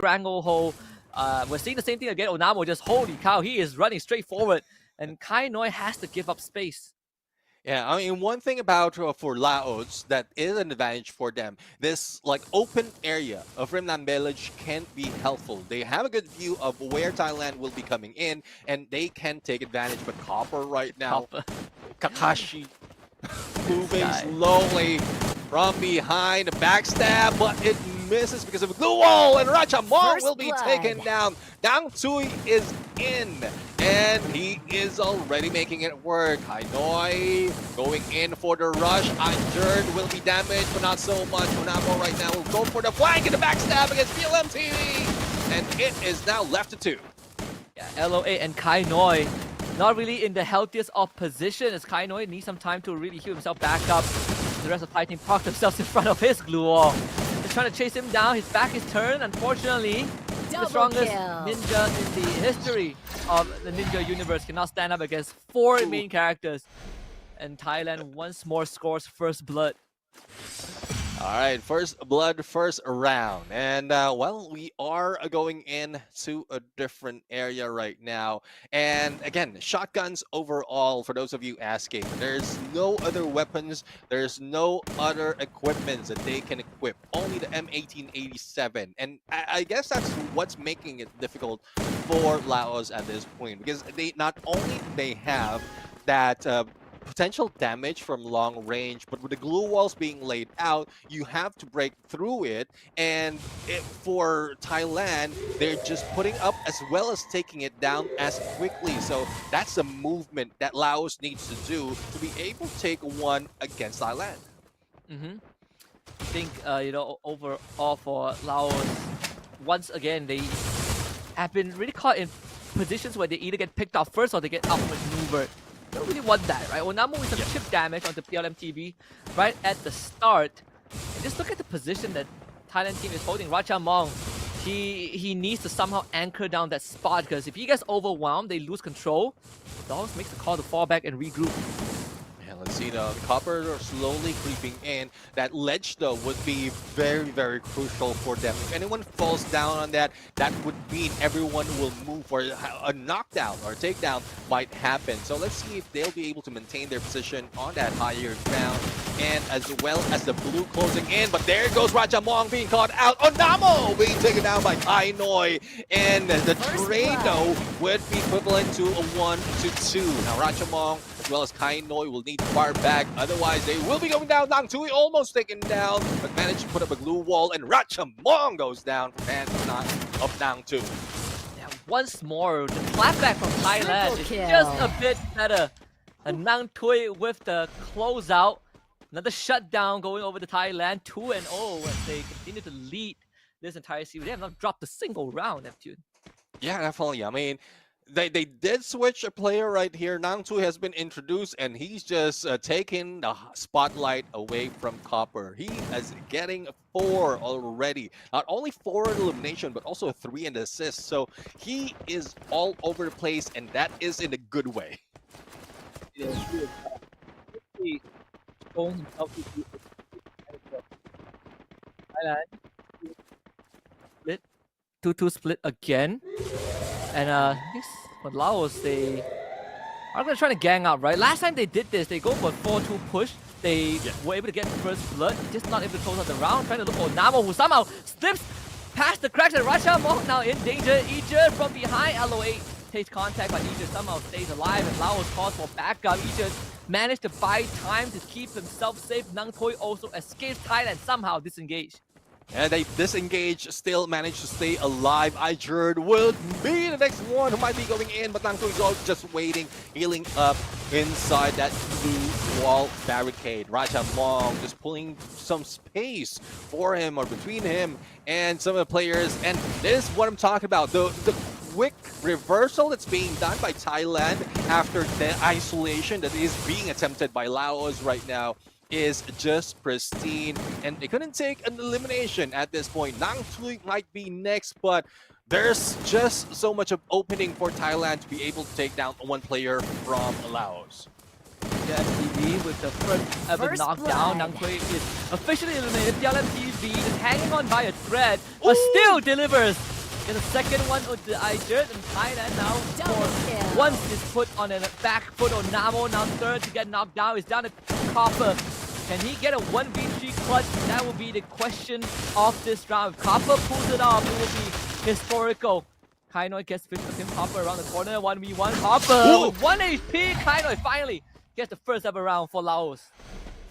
stranglehold. We're seeing the same thing again. Onamo just, holy cow, he is running straight forward. And Kai Noi has to give up space. Yeah, I mean, one thing about for Laos that is an advantage for them, this like open area of Rimnan Village can be helpful. They have a good view of where Thailand will be coming in, and they can take advantage. But Copper right now, Copper. Kakashi moving slowly from behind, a backstab, but it misses because of a glue wall, and Ratchamong will be taken down. Dang Tui is in, and he is already making it work. Hanoi going in for the rush. Anjerd will be damaged, but not so much. Onamo right now will go for the flank and the backstab against BLMTV, and it is now left to 2. Yeah, LOA and Kai Noi not really in the healthiest of position, as Kai Noi needs some time to really heal himself back up. The rest of the Thai team parked themselves in front of his glue wall. They're trying to chase him down. His back is turned. Unfortunately, the strongest ninja in the history of the ninja universe cannot stand up against 4 main characters. And Thailand once more scores first blood. All right, first blood, first round. And, well, we are going into a different area right now. And, again, shotguns overall, for those of you asking, there's no other weapons, there's no other equipments that they can equip, only the M1887. And I guess that's what's making it difficult for Laos at this point, because they not only they have that potential damage from long range, but with the glue walls being laid out, you have to break through it. And for Thailand, they're just putting up as well as taking it down as quickly. So that's the movement that Laos needs to do to be able to take one against Thailand. I think, you know, overall for Laos, once again, they have been really caught in positions where they either get picked off first or they get outmaneuvered. Don't really want that, right? Onamo with some chip damage onto PLMTV right at the start. And just look at the position that Thailand team is holding. Ratchamong, he needs to somehow anchor down that spot, because if he gets overwhelmed, they lose control. LAOS makes the call to fall back and regroup. Let's see, the Copper are slowly creeping in. That ledge, though, would be very, very crucial for them. If anyone falls down on that, that would mean everyone will move, or a knockdown or a takedown might happen. So let's see if they'll be able to maintain their position on that higher ground, and as well as the blue closing in. But there goes Ratchamong being caught out. Onamo being taken down by Kai Noi. And the trade, though, would be equivalent to a 1-2. Now, Ratchamong as well as Kai Noi will need to fire back, otherwise they will be going down. Dang Tui almost taken down, but managed to put up a glue wall, and Ratchamong goes down for hands of Dang Tui. Yeah, once more, the clapback from Thailand is just a bit better. And Dang Tui with the closeout. Another shutdown going over to Thailand, 2-0 as they continue to lead this entire series. They have not dropped a single round, Neptune. Yeah, definitely. I mean, they did switch a player right here. Dang Tui has been introduced, and he's just taking the spotlight away from Copper. He is getting 4 already. Not only 4 in elimination, but also 3 in assist. So he is all over the place, and that is in a good way. Yeah, showing himself to be Thailand split 2-2 split again, and I guess for Laos they are gonna try to gang up, right? Last time they did this, they go for a 4-2 push. They were able to get first blood, just not able to close out the round. Trying to look for Onamo, who somehow slips past the cracks, and Ratchamong now in danger. Ejir from behind, LOA takes contact, but Ejir somehow stays alive, and Laos calls for backup. Ejir managed to buy time to keep himself safe. Dang Tui also escapes. Thailand somehow disengaged. And they disengage, still manage to stay alive. Ijerd will be the next one who might be going in, but Dang Tui is just waiting, healing up inside that blue wall barricade. Ratchamong just pulling some space for him, or between him and some of the players. And this is what I'm talking about. The quick reversal that's being done by Thailand after the isolation that is being attempted by Laos right now is just pristine, and they couldn't take an elimination at this point. Dang Tui might be next, but there's just so much of opening for Thailand to be able to take down one player from Laos. the MTV with the first ever First knockdown. blood. Nang Kui is officially eliminated. The MTV is hanging on by a thread, but still delivers. Get a second one with the Ijert, and Thailand now Double kill. once is put on a back foot on Namo. Now third to get knocked down. He's down to Copper. Can he get a 1v3 clutch? That will be the question of this round. If Copper pulls it off, it will be historical. Kainoi gets fish with him. Copper around the corner. 1v1. Copper with 1 HP. Kainoi finally gets the first ever round for Laos.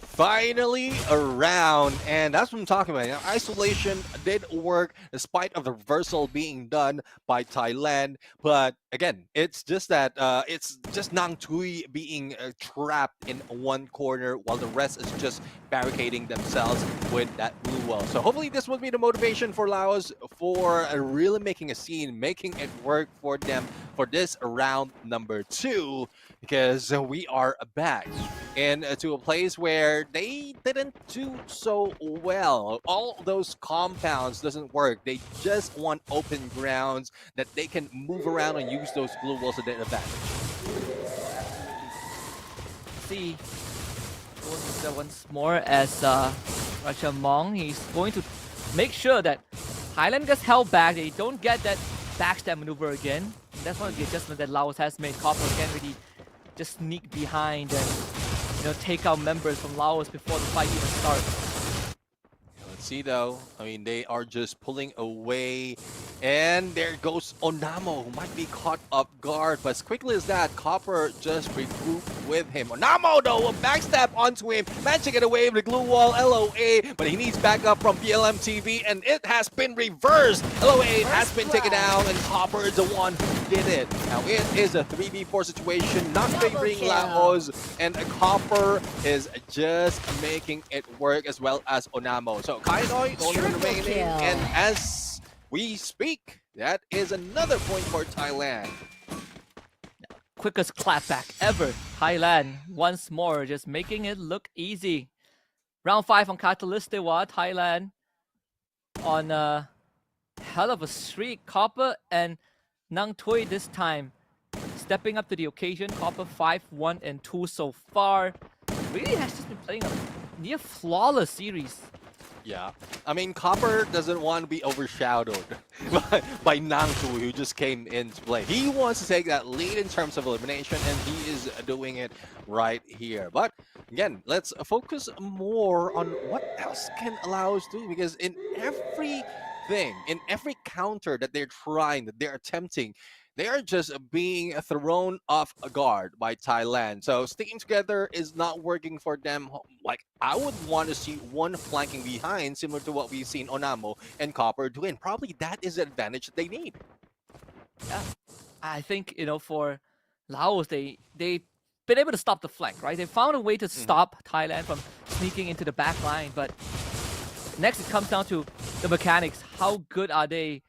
Finally around, and that's what I'm talking about. Isolation did work despite of the reversal being done by Thailand, but again, it's just that it's just Nang Tui being trapped in one corner while the rest is just barricading themselves with that blue wall. So hopefully this will be the motivation for Laos for really making a scene, making it work for them for this round number 2, because we are back into a place where they didn't do so well. All those compounds doesn't work. They just want open grounds that they can move around and use those blue walls to their advantage. See, once more as Ratchamong, he's going to make sure that Thailand gets held back. They don't get that backstab maneuver again. And that's one of the adjustments that Laos has made. Copper can really just sneak behind and take out members from Laos before the fight even starts. Let's see though. I mean, they are just pulling away, and there goes Onamo, who might be caught off guard. But as quickly as that, Copper just regrouped with him. Onamo though, a backstab onto him, managed to get away with the glue wall, LOA, but he needs backup from BLM TV, and it has been reversed. LOA has been taken down, and Copper is the one who did it. Now it is a 3v4 situation, not favoring Laos, and Copper is just making it work as well as Onamo. So Kainoi, the only one remaining, and as we speak, that is another point for Thailand. Quickest clapback ever. Thailand once more just making it look easy. Round 5 on Katalistewa. Thailand on a hell of a streak. Copper and Nang Tui this time stepping up to the occasion. Copper 5-1 and 2 so far. Really has just been playing a near flawless series. Yeah, I mean, Copper doesn't want to be overshadowed by Nang Tui, who just came into play. He wants to take that lead in terms of elimination, and he is doing it right here. But again, let's focus more on what else can Laos do, because in everything, in every counter that they're trying, that they're attempting, they are just being thrown off guard by Thailand. So sticking together is not working for them. Like, I would want to see one flanking behind, similar to what we've seen Onamo and Copper doing. Probably that is the advantage that they need. Yeah, I think, for Laos, they've been able to stop the flank, right? They found a way to stop Thailand from sneaking into the back line, but next it comes down to the mechanics. How good are they